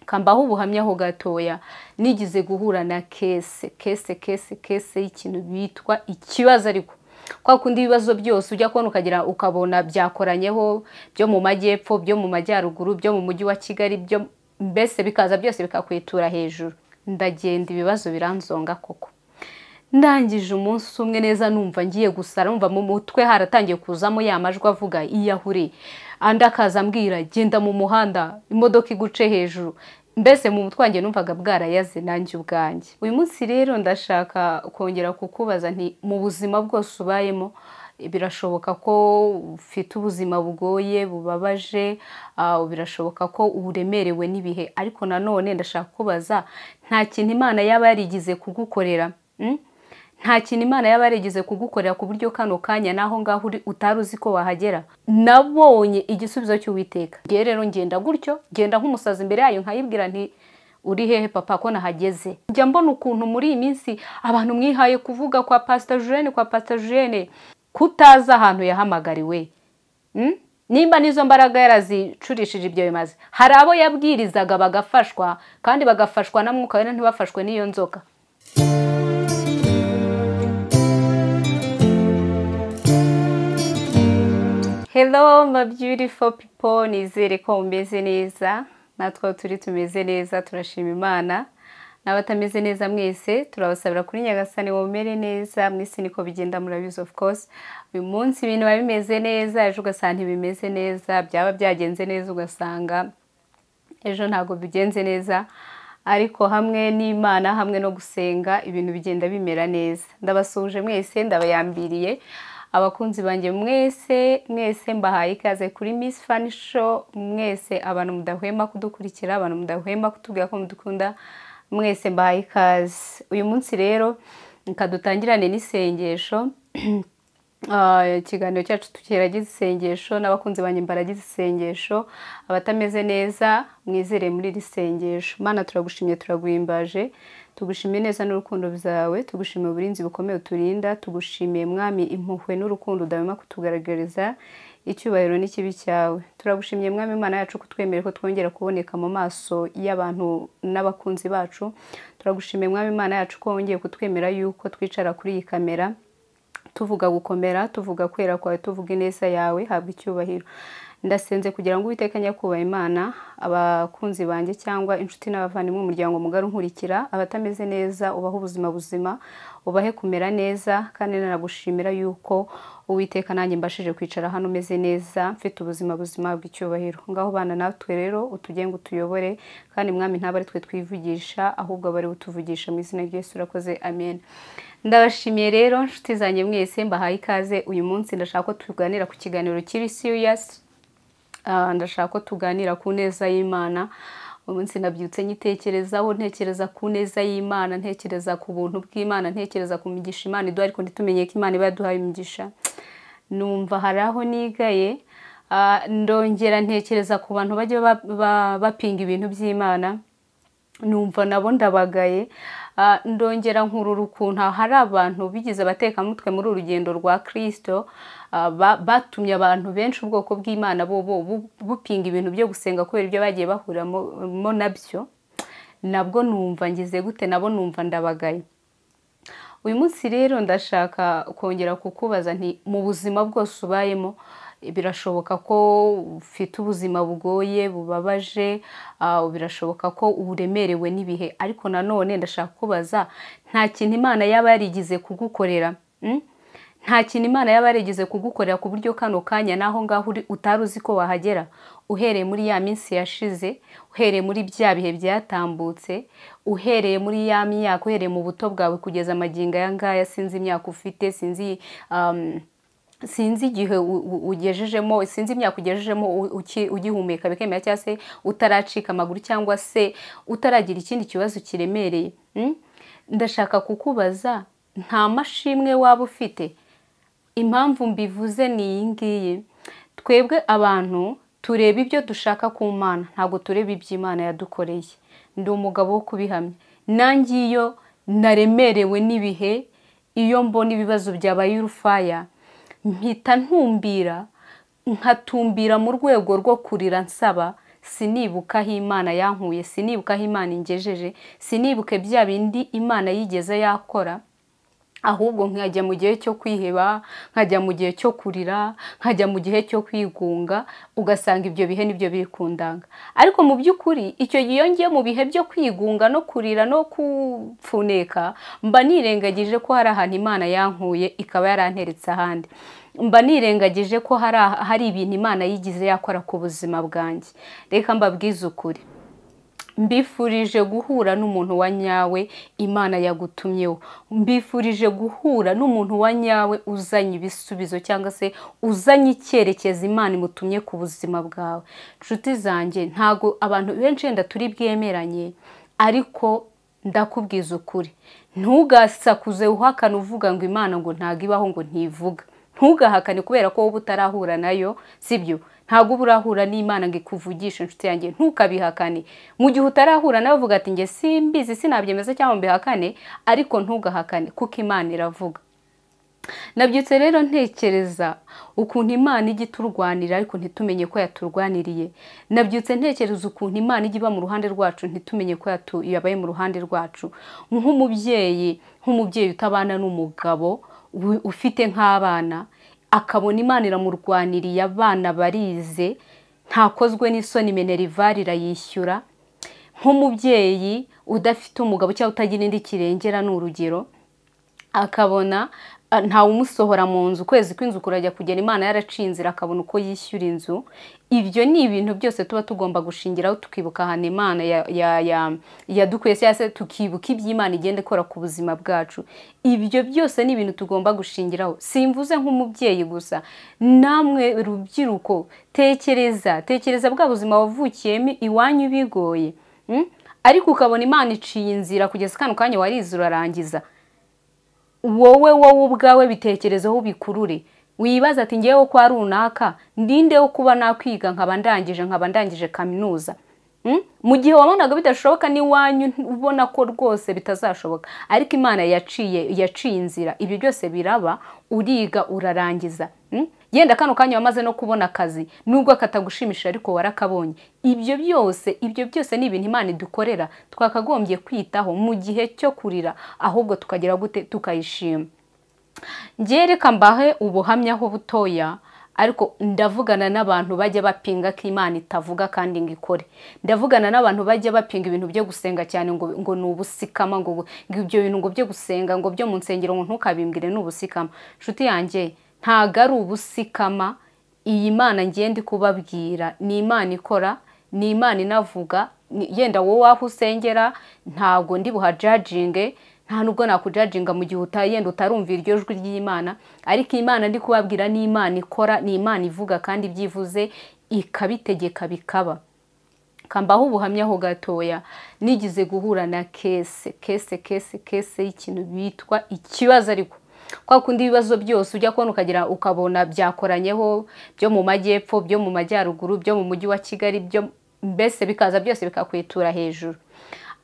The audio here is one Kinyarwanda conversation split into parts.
kambaho ubuhamya ho gatoya nigize guhura na kese y'ikintu bitwa ikibazo, ariko kwa kundi ibibazo byose ujya kubona ukagira ukabona byakoranyeho byo mu majyepfo, byo mu majyaruguru, byo mu mujyi wa Kigali, byo mbese bikaza byose bikakwitura hejuru. Ndagenda ibibazo biranzonga koko, ndangije umunsi umwe neza numva ngiye gusara, numva mu mutwe haratangiye kuzamo ya majwi avuga iyahuri, andi akaza ambwira genda mu muhanda imodoka iguce hejuru, mbese mu mutwe wanjye numvaga bwarayaze nanjye ubwanjye. Uyu munsi rero ndashaka kongera kukubaza nti mu buzima bwose ubayemo birashoboka ko ufite ubuzima bugoye bubabaje, birashoboka ko uremerewe n'ibihe, ariko nanone ndashaka kubaza nta kintu Imana yaba yarigize kugukorera, nta kintu Imana yaba yarigize kugukorera ku buryo kano kanya naho ngaho utari uzi ko wahagera. Nabonye igisubizo cy'Uwiteka. Ngiye rero ngenda gutyo, ngenda nk'umusazi imbere yayo nkayibwira nti uri hehe papa ko nahageze. Njya mbona ukuntu muri iyi minsi abantu mwihaye kuvuga kwa Pastor Julienne kutaza ahantu yahamagariwe. Nimba nizo mbaraga yarazicurishije ibyo bimaze, hari abo yabwirizaga bagafashwa, kandi bagafashwa na Mwuka Wera ntibafashwe n'iyo nzoka. Hello my beautiful people, nizere ko mumeze neza, natwe turi tumeze neza, turashima Imana. N'abatameze neza mwese turabasabira kuri Nyagasani mumere neza, mwisi niko bigenda murabizi of course. Uyu munsi ibintu bimeze neza, ejo ugasanga ntibimeze neza, byaba byagenze neza ugasanga ejo ntago bigenze neza, ariko hamwe n'Imana, hamwe no gusenga ibintu bigenda bimera neza. Ndabasuje mwese, ndabayambiriye abakunzi banjye mwese mbahaye ikaze kuri Miss Fan Show. Mwese abantu mudahwema kudukurikira, abantu mudahwema kutubwira ko mudukunda, mwese mbahaye ikaze. Uyu munsi rero nkadutangirane n'isengesho. Ikiganiro cyacu tukiragize isengesho, n'abakunzi banjye mbaragize isengesho. Abatameze neza mwizere muri iri sengesho. Mana turagushimye, turaguhimbaje, tugushimiye neza n'urukundo byawe, tugushimiye uburinzi bukomeye uturinda, tugushimiye Mwami impuhwe n'urukundo udahwema kutugaragariza, icyubahiro n'ikibi cyawe. Turagushimiye Mwami Imana yacu kutwemerera ko twongera kuboneka mu maso y'abantu n'abakunzi bacu. Turagushimiye Mwami Imana yacu ko wongeye kutwemera yuko twicara kuri iyi kamera tuvuga gukomera, tuvuga kwera kwawe, tuvuga ineza yawe. Habwa icyubahiro. Ndasenze kugira ngo Uwiteka nyakubaha Imana, abakunzi banjye cyangwa inshuti n'abavandimwe umuryango mugari unkurikira, abatameze neza ubahe ubuzima buzima, ubahe kumera neza, kandi naragushimira yuko Uwiteka nanjye mbashije kwicara hano meze neza, mfite ubuzima buzima bw'icyubahiro. Ngaho bana natwe rero utugenge utuyobore, kandi Mwami ntabwo ari twe twivugisha, ahubwo bari utuvugisha mu izina rya Yesu. Urakoze, amen. Ndabashimiye rero inshuti zanjye mwese, mbahaye ikaze. Uyu munsi ndashaka ko tuganira ku kiganiro kiri serious. Ndashaka ko tuganira ku neza y'Imana. Uyu munsi nabyutse nyitekerezaho, ntekereza ku neza y'Imana, ntekereza ku buntu bw'Imana, ntekereza ku migisha Imana iduha, ariko ntitumenye ko Imana iba yaduhaye imigisha. Numva hari aho nigaye, ndongera ntekereza ku bantu bajya bapinga ibintu by'Imana, numva nabo ndabagaye. Ndongera nkurura ukuntu hari abantu bigize abatekamutwe muri urugendo rwa Kristo, batumye abantu benshi ubwoko bw'Imana bupinga ibintu byo gusenga kubera ibyo bagiye bahuramo nabyo. Nabwo numva ngize gute, nabo numva ndabagaye. Uyu munsi rero ndashaka kongera kukubaza nti mu buzima bwose ubayemo birashoboka ko ufite ubuzima bugoye bubabaje, birashoboka ko uremerewe n'ibihe, ariko nanone ndashaka kubaza nta kintu Imana yaba yarigize kugukorera, nta kintu Imana yaba yarigize kugukorera ku buryo kano kanya naho ngaho utari uzi ko wahagera. Uhereye muri ya minsi yashize, uhereye muri bya bihe byatambutse, uhereye muri ya myaka, uhereye mu buto bwawe kugeza amagingo aya ngaya, sinzi imyaka ufite, sinzi igihe ugejejemo, sinzi imyaka ugejejemo ugihumeka bikemera, cyangwa se utaracika amaguru, cyangwa se utaragira ikindi kibazo kiremereye. Ndashaka kukubaza nta mashimwe waba ufite. Impamvu mbivuze ni iyi ngiyi: twebwe abantu tureba ibyo dushaka ku Mana, ntabwo tureba ibyo Imana yadukoreye. Ndi umugabo wo kubihamya. Nanjye iyo naremerewe n'ibihe, iyo mbona ibibazo byabaye urufaya, mpita nkatumbira mu rwego rwo kurira nsaba, sinibuka aho Imana yankuye, sinibuka aho Imana ingejeje, sinibuke bya bindi Imana yigeze yakora, ahubwo nkajya mu gihe cyo kwiheba, nkajya mu gihe cyo kurira, nkajya mu gihe cyo kwigunga, ugasanga ibyo bihe nibyo biri kundanga. Ariko mu by'ukuri icyo gihe iyo ngiye mu bihe byo kwigunga no kurira no kupfuneka, mba nirengagije ko hari ahantu Imana yankuye ikaba yaranteretse ahandi. Mba nirengagije ko hari ibintu Imana yigize yakora ku buzima bwanjye. Reka mbabwize ukuri, mbifurije guhura n'umuntu wa nyawe Imana yagutumyeho. Mbifurije guhura n'umuntu wa nyawe uzanye ibisubizo cyangwa se uzanye icyerekezo Imana imutumye ku buzima bwawe. Nshuti zanjye, ntago abantu benshi wenda turi bwemeranye, ariko ndakubwiza ukuri, ntugasakuze uhakana uvuga ngo Imana ngo ntago ibaho, ngo ntivuga. Ntugahakane kubera ko wowe utarahura nayo, sibyo? Ntago uba urahura n'Imana ngo ikuvugishe. Inshuti yanjye, ntukabihakane. Mu gihe utarahura nawe uvuga ati nge simbizi, sinabyemeza cyangwa mbihakane, ariko ntugahakane kuko Imana iravuga. Nabyutse rero ntekereza ukuntu Imana ijya iturwanira ariko ntitumenye ko yaturwaniriye. Nabyutse ntekereza ukuntu Imana ijya iba mu ruhande rwacu ntitumenye ko yabaye mu ruhande rwacu. Nk'umubyeyi utabana n'umugabo ufite nk'abana, akabona Imana iramurwaniriye, abana barize, ntakozwe n'isoni, minerivare irayishyura. Nk'umubyeyi udafite umugabo cyangwa utagira indi kirengera, ni urugero, akabona ntawe umusohora mu nzu, ukwezi kw'inzu kurajya kugera, Imana yaraciye inzira akabona uko yishyura inzu. Ibyo ni ibintu byose tuba tugomba gushingiraho, tukibuka ahantu Imana yadukuye, cyangwa se tukibuka ibyo Imana igenda ikora ku buzima bwacu. Ibyo byose ni ibintu tugomba gushingiraho. Simvuze nk'umubyeyi gusa, namwe rubyiruko, tekereza bwa buzima wavukiyemo iwanyu bigoye, ariko ukabona Imana iciye inzira kugeza kano kanya warize urarangiza. Wowe ubwawe bitekerezeho, bikurure. Wibaza ati ngewe kwa runaka ndinde wo kuba nakwiga nkaba ndangije kaminuza. Mu gihe wabonaga bidashoboka n'iwanyu ubona ko rwose bitazashoboka, ariko Imana yaciye inzira, ibyo byose biraba, uriga urarangiza. Yenda kano kanya wamaze no kubona akazi, nubwo katagushimisha ariko warakabonye. Ibyo byose ni ibintu Imana idukorera, twakagombye kwitaho mu gihe cyo kurira, ahubwo tukagira gute, tukayishima. Ngiye reka mbahe ubuhamyaho butoya, ariko ndavugana n'abantu bajya bapinga ko Imana itavuga kandi ngo ikore. Ndavugana n'abantu bajya bapinga ibintu byo gusenga cyane ngo ni ubusikama, ngo ibyo bintu ngo byo gusenga ngo byo mu nsengero ngo ntukabimbwire ni ubusikama. Nshuti yanjye, ntago ari ubusikama. Iyi Mana ngiye ndi kubabwira ni Imana ikora, ni Imana inavuga. Yenda wowe aho usengera ntago ndi buhajajinge, nta nubwo nakujajinga mu gihe yenda utarumvira iryo jwi ry'Imana, ariko Imana ndi kubabwira ni Imana ikora, ni Imana ivuga kandi ibyivuze ikabitegeka bikaba. Kambaho ubuhamyaho gatoya. Nigize guhura na kese y'ikintu bitwa ikibazo, ariko kwa kundi ibibazo byose ujya kubona ukabona byakoranyeho, byo mu majyepfo, byo mu majyaruguru, byo mu mujyi wa Kigali, byo mbese bikaza byose bikakwitura hejuru.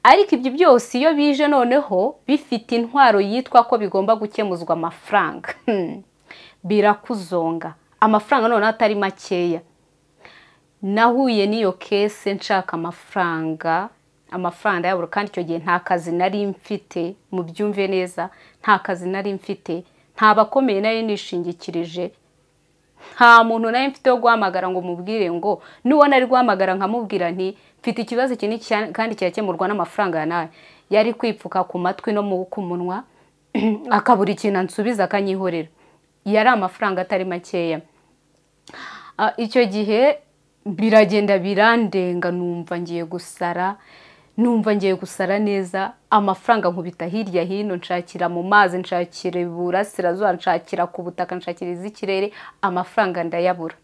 Ariko ibyo byose iyo bije noneho bifite intwaro yitwa ko bigomba gukemuzwa amafaranga, birakuzonga. Amafaranga noneho atari makeya. Nahuye n'iyo kese nshaka amafaranga yabura, kandi icyo gihe nta kazi nari mfite, mu byumve neza, nta kazi nari mfite, nta bakomeye nari nishingikirije, nta muntu nari mfite wo guhamagara ngo mubwire ngo, n'uwo nari guhamagara nkamubwira nti mfite ikibazo kinini kandi kirakemurwa n'amafaranga ya nawe, yari kwipfuka ku matwi no ku munwa akabura ikintu ansubiza akanyihorera. Yari amafaranga atari makeya. Icyo gihe biragenda birandenga, numva ngiye gusara neza. Amafaranga nkubita hirya hino, nshakira mu mazi, nshakira iburasirazuba, nshakira ku butaka, nshakira iz'ikirere, amafaranga ndayabura.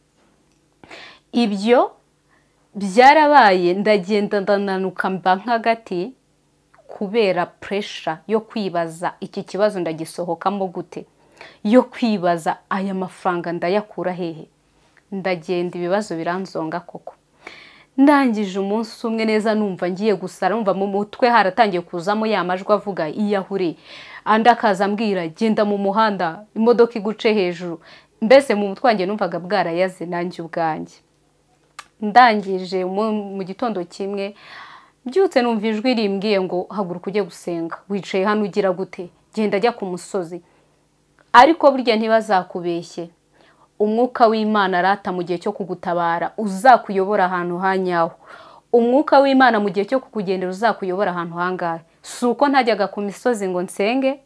Ibyo byarabaye, ndagenda ndananuka mba nk'agati kubera pressure yo kwibaza iki kibazo ndagisohokamo gute, yo kwibaza aya mafaranga ndayakura hehe. Ndagenda ibibazo biranzonga koko. Ndangije umunsi umwe neza numva ngiye gusara, numva mu mutwe haratangiye kuzamo ya majwi avuga iyahure, andi akaza ambwira genda mu muhanda imodoka iguce hejuru. Mbese mu mutwe wanjye numvaga bwarayaze nanjye ubwanjye. ndangije mu gitondo kimwe byutse numva ijwi rimbwiye ngo haguruka ujye gusenga, wicaye hano ugira gute, genda ajya ku musozi. Ariko burya ntibazakubeshye, umwuka w'Imana arata mu gihe cyo kugutabara uzakuyobora ahantu hanyaho. Umwuka w'Imana mu gihe cyo kukugendera uzakuyobora ahantu hangahe. Si uko ntajyaga ku misozi ngo nsenge,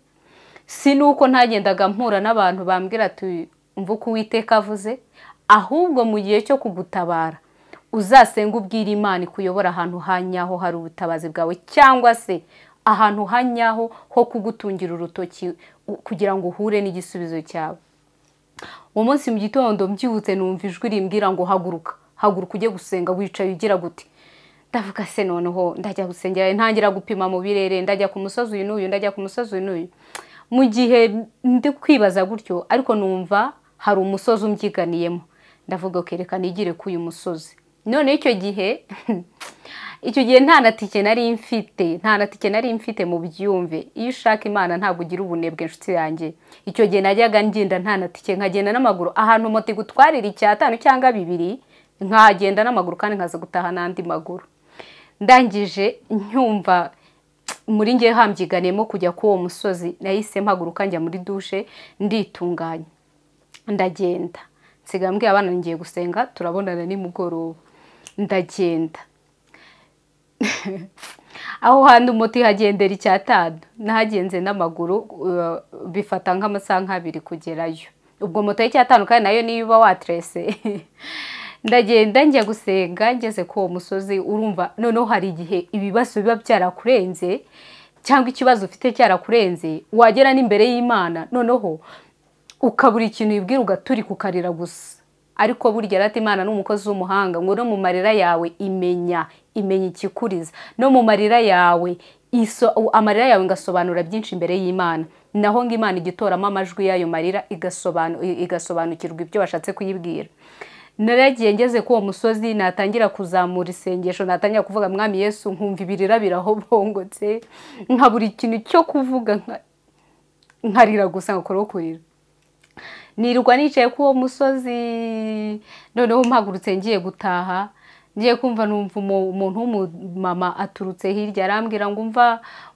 si nuko ntagendaga mpura n'abantu bambwira ati umva uko Uwiteka avuze, ahubwo mu gihe cyo kugutabara uzasenga ubwira Imana ikuyobora ahantu hanyaho hari ubutabazi bwawe, cyangwa se ahantu hanyaho ho kugutungira urutoki kugira ngo uhure n'igisubizo cyawe. Uwo munsi mu gitondo mbyutse numva ijwi rimbwira ngo haguruka ujye gusenga, wicaye ugira gute. Ndavuga se noneho ndajya gusengera, ntangira gupima mu birere, ndajya ku musozi uyu n'uyu, ndajya ku musozi uyu n'uyu. Mu gihe ndi kwibaza gutyo ariko numva hari umusozi umbyiganiyemo, ndavuga ko reka nigire ku uyu musozi. None icyo gihe nta na tike nari mfite mu byumve. Iyo ushaka Imana ntabwo ugira ubunebwe inshuti yanjye. Icyo gihe najyaga ngenda nta na tike, nkagenda n'amaguru ahantu moto igutwarira 5 cyangwa 2, nkagenda n'amaguru kandi nkaza gutaha n'andi maguru. Ndangije nyumva muri ngiye hambyiganiyemo kujya ku uwo musozi, nahise mpaguruka njya muri dushe nditunganya, ndagenda nsiga mbwiye abana ngiye gusenga, turabonana nimugoroba. Ndagenda aho hantu moto ihagendera 5, nahagenze n'amaguru bifata nk'amasaha 2 kugerayo. Ubwo moto y'5 kandi nayo niyo uba watrese. Ndagenda njya gusenga, ngeze ku uwo musozi. Urumva noneho hari igihe ibibazo biba byarakurenze cyangwa ikibazo ufite cyarakurenze, wagera n'imbere y'Imana noneho ukabura ikintu yibwira ugaturi kukarira gusa. Ariko burya rati Imana n'umukozi w'umuhanga, ngo no mu marira yawe imenya ikikuriza, no mu marira yawe amarira yawe ngasobanura byinshi imbere y'Imana. Naho ngo Imana igitoramo amajwi yayo marira igasobanukirwa ibyo washatse kuyibwira. Naragiye ngeze ku uwo musozi, natangira kuzamura isengesho, natangira kuvuga Mwami Yesu, nkumva ibirira birahobongotse, nkabura ikintu cyo kuvuga, nkarira gusa ngakora kurira. Nirwa nicaye ku uwo musozi, noneho mpagurutse ngiye gutaha, ngiye kumva numva umuntu w'umumama aturutse hirya arambwira ngo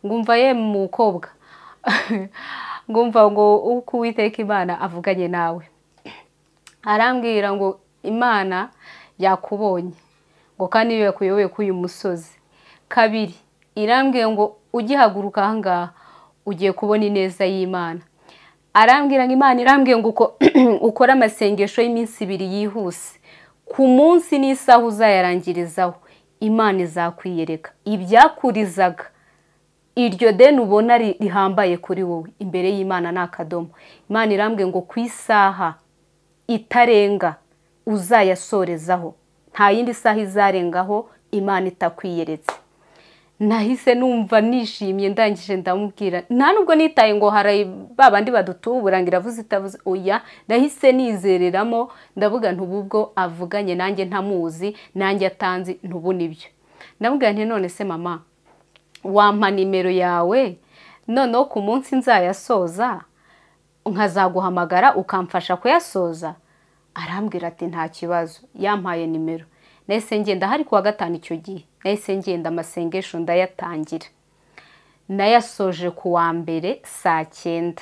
umva ye mukobwa, ngumva ngo uko Uwiteka Imana avuganye nawe. Arambwira ngo Imana yakubonye, ngo kandi iyo yakuyoboye ku uyu musozi. 2, irambwiye ngo ugihaguruka ahangaha ugiye kubona ineza y'Imana. Arambwira ngo Imana irambwiye ngo ukora amasengesho y'iminsi 2 yihuse, ku munsi n'isaha uzayarangirizaho Imana izakwiyereka ibyakurizaga iryo deni ubona rihambaye kuri wowe imbere y'Imana n'akadomo. Imana irambwiye ngo ku isaha itarenga uzayasorezaho, nta yindi saha izarengaho Imana itakwiyeretse. Nahise numva nishimye, ndangije ndamubwira, nta nubwo nitaye ngo hari babandi badutubura ngo iravuze itavuze, oya, nahise nizereramo, ndavuga ntububwo avuganye nanjye ntamuzi, nanjye atanzi ntubu nibyo. Ndamubwira nti none se mama, wampa nimero yawe, noneho ku munsi nzayasoza nkazaguhamagara ukamfasha kuyasoza? Arambwira ati nta kibazo. Yampaye nimero. Nahise ngenda, hari kuwa 5 icyo gihe, nahise ngenda amasengesho ndayatangira. Nayasoje ku wa mbere saa 9.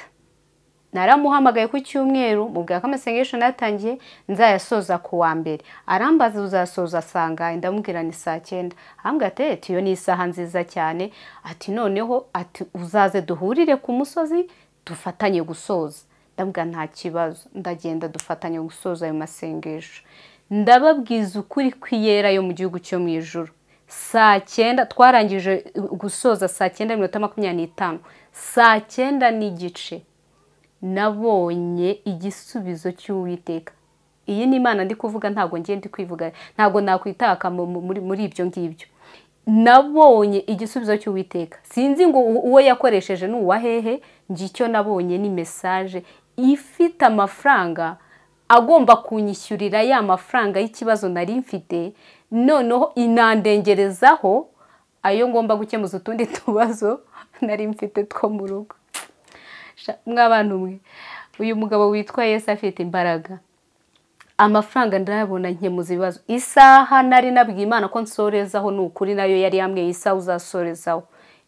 Naramuhamagaye ku cyumweru, mubwira ko amasengesho nayatangiye nzayasoza ku wa mbere. Arambaza uzasoza sangahe? Ndamubwira ni saa 9. Arambwira ati iyo ni isaha nziza cyane, ati noneho ati uzaze duhurire ku musozi dufatanye gusoza. Ndamubwira nta kibazo. Ndagenda dufatanye gusoza ayo masengesho. Ndababwiza ukuri kwiyera yo mu gihugu cyo mu ijuru. Saa 9 twarangije gusoza, saa 9:25. Saa 9 n'igice nabonye igisubizo cy'Uwiteka. Iyi ni Imana ndi kuvuga, ntago ngiye ndi kwivuga, ntago nakwitaka muri ibyo ngibyo. Nabonye igisubizo cy'Uwiteka. Sinzi ngo uwo yakoresheje n'uwa hehe, ngicyo nabonye ni message ifite amafaranga agomba kunyishyurira ya mafaranga y'ikibazo nari mfite, noneho inandengerezaho ayo ngomba gukemuza utundi tubazo nari mfite two mu rugo. Mw'abantu mwe, uyu mugabo witwa Yesu afite imbaraga. amafaranga ndayabona nkemuza ibibazo. Isaha nari nabwiye Imana ko nsorezaho n'ukuri nayo yari yambwiye isaha uzasorezaho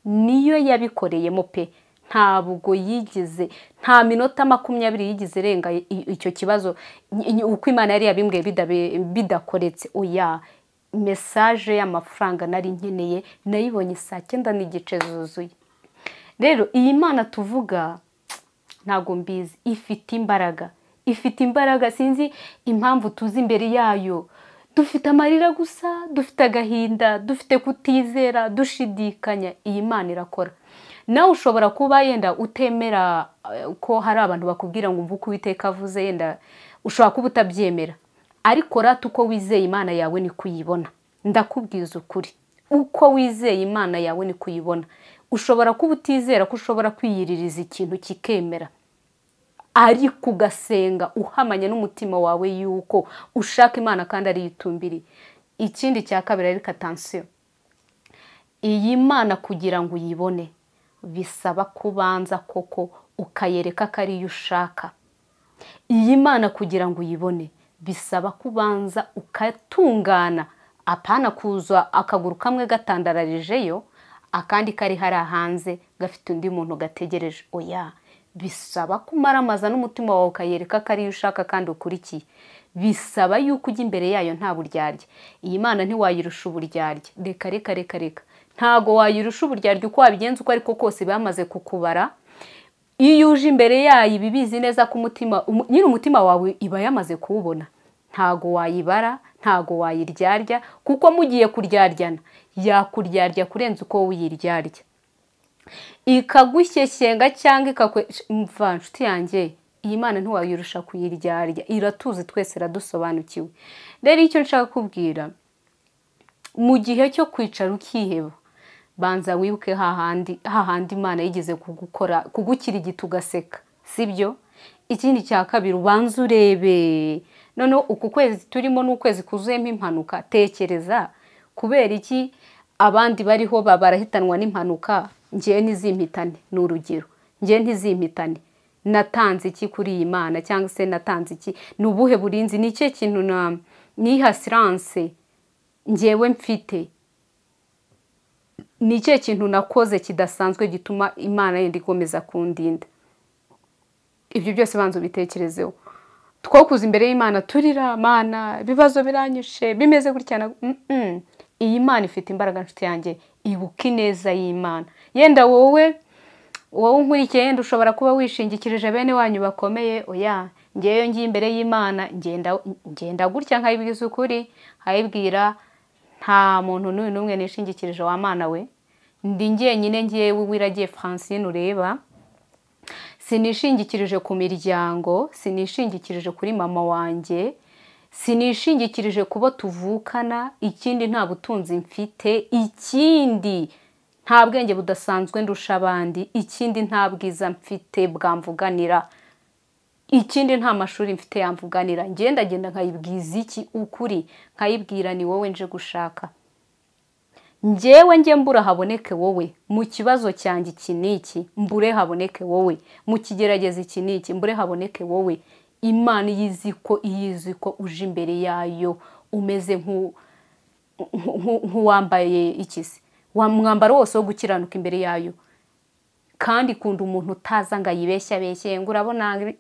niyo yabikoreyemo pe. Ntabwo yigize, nta minota 20 yigize renga icyo kibazo uko Imana yari yabimbwiye bidakoretse. Oya, message y'amafaranga nari nkeneye nayibonye saa 9 n'igice zuzuye. Rero iyi Mana tuvuga ntago mbizi, ifite imbaraga sinzi impamvu tuzi imbere yayo. Dufite amarira gusa, dufite agahinda, dufite kutizera, dushidikanya. Iyi Mana irakora. Nawe ushobora kuba yenda utemera ko hari abantu bakubwira ngo mvuko Uwiteka avuze, yenda ushobora kuba utabyemera, ariko rata uko wizeye Imana yawe ni kuyibona. Ndakubwiza ukuri, uko wizeye Imana yawe ni kuyibona. Ushobora kuba utizera ko ushobora kwiyiririza ikintu kikemera, ariko ugasenga uhamanya n'umutima wawe yuko ushaka Imana kandi ari itumbiri. Ikindi cya kabiri ariko attention, iyi Mana kugira ngo uyibone bisaba kubanza koko ukayereka ko ari yo ushaka. Iyi Mana kugira ngo uyibone bisaba kubanza ukatungana, apana kuza akaguru kamwe gatandararijeyo akandi kari hari hanze gafite undi muntu gategereje. Oya, bisaba kumaramaza n'umutima wawe ukayereka ko ari yo ushaka kandi ukurikiye. Bisaba yuko ujya imbere yayo nta buryarya. Iyi Mana ntiwayirusha uburyarya, reka ntago wayirusha uburyarya uko wabigenza uko ariko kose bamaze kukubara. Iyo uje imbere yayo ibibizi neza ko umutima wawe iba yamaze kuwubona. Ntago wayibara, ntago wayiryarya, kuko mugiye kuryaryana yakuryarya kurenza uko wiyiryarya. Ikagushyeshyenga cyangwa ikakwe nshuti yanjye, iyi Mana ntiwayirusha kuyiryarya, iratuzi twese iradusobanukiwe. Rero icyo nshaka kubwira, mu gihe cyo kwicara ukiheba, banza wibuke hahandi Imana yigeze kugukirigita ugaseka, sibyo? Ikindi cya kabiri ubanza urebe, noneho uku kwezi turimo n'ukwezi kuzuyemo impanuka, tekereza kubera iki abandi bariho barahitanwa n'impanuka, ngiye ntizimpitane. Ni urugero, ngiye ntizimpitane. Natanze iki kuri iyi Mana, cyangwa se natanze iki? Ni ubuhe burinzi? Ni cyo kintu ni assurance ngewe mfite? Ni cyo kintu nakoze kidasanzwe gituma Imana yenda ikomeza kundinda? Ibyo byose banza ubitekerezeho. Twokuza imbere y'Imana turira, Mana ibibazo biranyishe bimeze gutya. Iyi Mana ifite imbaraga nshuti yanjye, ibuka ineza y'Imana. Yenda wowe nkurikiye, yenda ushobora kuba wishingikirije bene wanyu bakomeye. Oya, ngeyo ngiye imbere y'Imana ngenda gutya nkayibwiza ukuri, nkayibwira nta muntu n'umwe nishingikirije wa Mana we. Ndi njyenyine ngewe Wiragiye Francine ureba. Sinishingikirije ku miryango, sinishingikirije kuri mama wanjye, sinishingikirije kubo tuvukana. Ikindi nta butunzi mfite, ikindi nta bwenge budasanzwe ndusha abandi, ikindi nta bwiza mfite bwamvuganira, ikindi nta mashuri mfite yamvuganira. Ngenda nkayibwiza iki ukuri, nkayibwira ni wowe nje gushaka. Ngewe mbura haboneke wowe, mu kibazo cyanjye iki niki mbure haboneke wowe, mu kigerageza iki niki mbure haboneke wowe. Imana iyizi ko uje imbere yayo umeze nk'uwambaye ikisi, wa mwambaro wose wo gukiranuka imbere yayo, kandi kunda umuntu utaza ngo ayibeshya ngo urabona.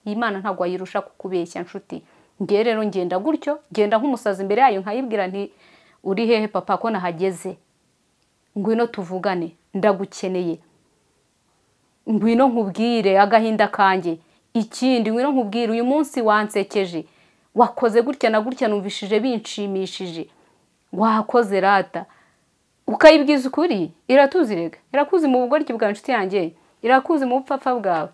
Imana ntabwo ayirusha kukubeshya nshuti. Ngiye rero ngenda gutyo, ngenda nk'umusazi imbere yayo nkayibwira nti uri hehe papa ko nahageze, ngwino tuvugane, ndagukeneye, ngwino nkubwire agahinda kanjye. Ikindi ngwino nkubwire uyu munsi wansekeje, wakoze gutya na gutya numvishije binshimishije, wakoze rata. Ukayibwiza ukuri, iratuzi rega, irakuzi mu bugoryi bwa nshuti yanjye, irakuzi mu bupfapfa bwawe,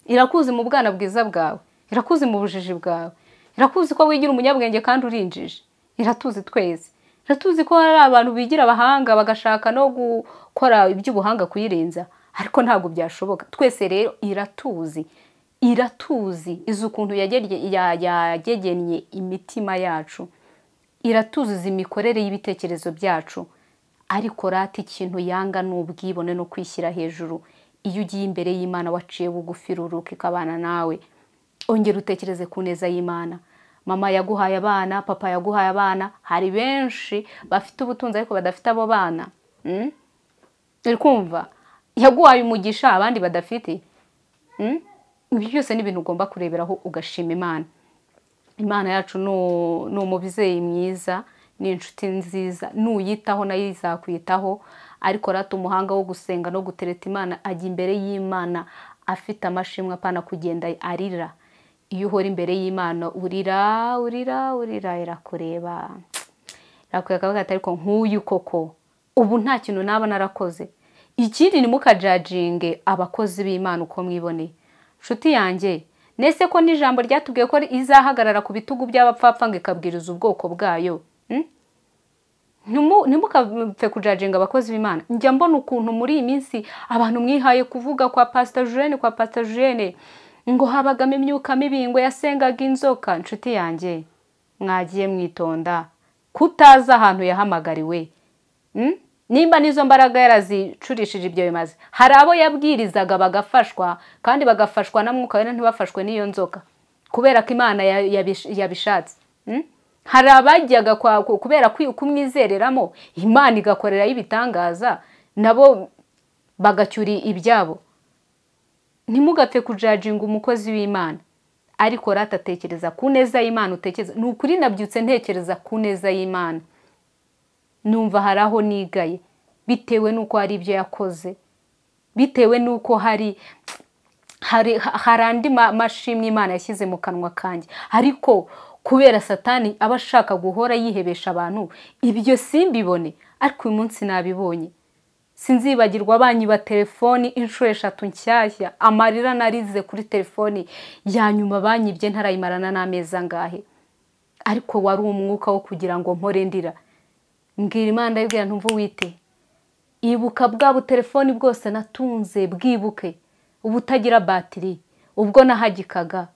irakuzi mu bwana bwiza bwawe, irakuzi mu bujiji bwawe, irakuzi ko wigira umunyabwenge kandi urinjije. Iratuzi twese, iratuzi ko hari abantu bigira abahanga bagashaka no gukora iby'ubuhanga kuyirenza, ariko ntabwo byashoboka. Twese rero iratuzi izi ukuntu yagegennye imitima yacu, iratuzi imikorere y'ibitekerezo byacu. Ariko rata ikintu yanga n'ubwibone no kwishyira hejuru. Iyo ugiye imbere y'Imana waciye bugufi ruruka ikabana nawe, ongera utekereze ku neza y'Imana. mama yaguhaye abana, papa yaguhaye abana. Hari benshi bafite ubutunzi ariko badafite abo bana. Uri kumva? Yaguhaye umugisha abandi badafite. Ibi byose ni ibintu ugomba kureberaho ugashima Imana. Imana yacu ni umubyeyi mwiza, ni inshuti nziza, nuyitaho nayo izakwitaho. Ariko rata umuhanga wo gusenga no gutereta Imana ajya imbere y'Imana afite amashimwe apana kugenda arira. Iyo uhora imbere y'Imana urira irakureba. Irakureba ariko nk'uyu koko ubu nta kintu naba narakoze. Ikindi ni mukajajinge abakozi b'Imana uko mwiboneye. Nshuti yanjye, nese ko n'ijambo ryatubwiye ko izahagarara ku bitugu by'abapfapfa ngo ikabwiriza ubwoko bwayo. Ntimukapfe kujajinga abakozi b'Imana. Njya mbona ukuntu muri iyi minsi abantu mwihaye kuvuga kwa Pastor Julienne ngo habagamo imyuka mibi ngo yasengaga inzoka. Nshuti yanjye, mwagiye mwitonda kutaza ahantu yahamagariwe. Nimba nizo mbaraga yarazicurishije ibyo bimaze. Hari abo yabwirizaga bagafashwa kandi bagafashwa na Mwuka Wera ntibafashwe n'iyo nzoka kubera ko Imana yabishatse. Hari abajyaga kubera kumwizereramo Imana igakorera ibitangaza nabo bagacyuri ibyabo. Ntimugapfe kujajinga umukozi w'Imana. Ariko rata tekereza ku neza y'Imana utekereza. Ni ukuri nabyutse ntekereza ku neza y'Imana. Numva haraho nigaye bitewe nuko hari ibyo yakoze, bitewe nuko hari andi mashimwe Imana yashyize mu kanwa kanjye. Ariko kubera Satani aba ashaka guhora yihebesha abantu, ibyo simbibone. Ariko uyu munsi nabibonye. Sinzibagirwa banyiba telefoni inshuro 3 nshyashya. Amarira narize kuri telefoni ya nyuma banyibye ntarayimarana n'ameza ngahe. Ariko wari umwuka wo kugira ngo mpore ndira. Mbwira Imana ndayibwira ntumva wite. Ibuka bwa telefoni bwose natunze bwibuke. Ubutagira batiri. Ubwo nahagikaga.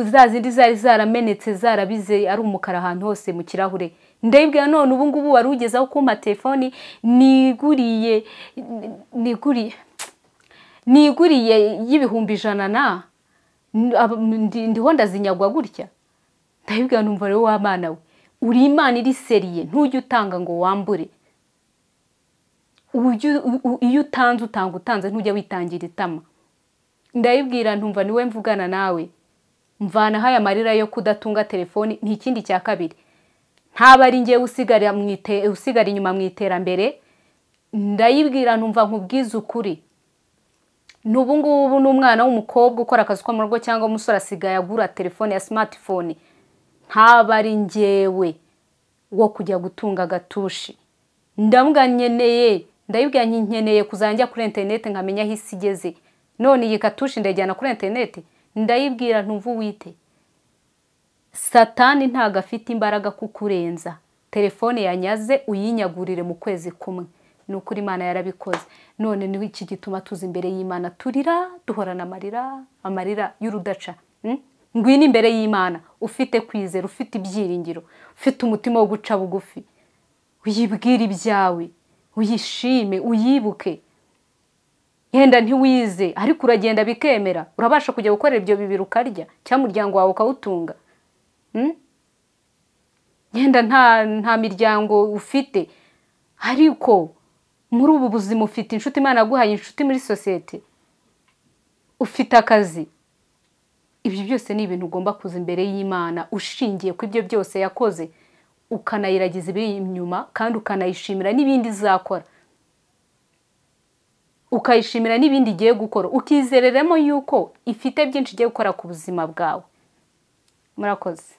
Zazindi zari zaramenetse zarabize ari umukara ahantu hose mu kirahure. Ndayibwira none ubu ngubu wari ugezaho kumpa telefoni niguriye y'ibihumbi 100 na ndiho ndazinyagwa gutya. Ndayibwira numva rero wa Mana we uri Imana iri seriye ntujye utanga ngo wambure. Iyo utanze ntujya witangira itama. Ndayibwira ntumva niwe mvugana nawe. Mvana haya marira yo kudatunga telefoni n'ikindi cya kabiri. Ntaba ari ngiye usigara inyuma mu iterambere. Ndayibwira ntumva nkubwiza ukuri. N'ubu ngubu n'umwana w'umukobwa ukora akazi ko mu rugo cyangwa umusore asigaye agura telefone ya smartphone. Ntaba ari ngewe wo kujya gutunga gatushi. Ndambwa ndayibwira nkeneye kuzanjya kuri internet nkamenya aho isi igeze. None iyi gatushi ndajyana kuri internet. Ndayibwira ntumva wite. Satani ntago afite imbaraga kukurenza. Telefone yanyaze uyinyagurire mu kwezi kumwe. Nukuri Imana yarabikoze. None ni iki gituma tuzi imbere y'Imana turira duhorana amarira y'urudaca. Ngwino imbere y'Imana ufite kwizera, ufite ibyiringiro, ufite umutima wo guca bugufi. Uyibwira ibyawe, uyishime, uyibuke. Yenda ntiwize ariko uragenda bikemera. Urabasha kujya gukorera ibyo bibiri ukarya cyangwa umuryango wawe ukawutunga. Yenda nta miryango ufite ariko muri ubu buzima ufite inshuti Imana yaguhaye inshuti muri societe. Ufite akazi. Ibyo byose ni ibintu ugomba kuza imbere y'Imana ushingiye ku ibyo byose yakoze ukanayiragiza ibiri inyuma kandi ukanayishimira n'ibindi izakora. Ukayishimira n'ibindi igiye gukora ukizereremo yuko ifite byinshi igiye gukora ku buzima bwawe. Murakoze.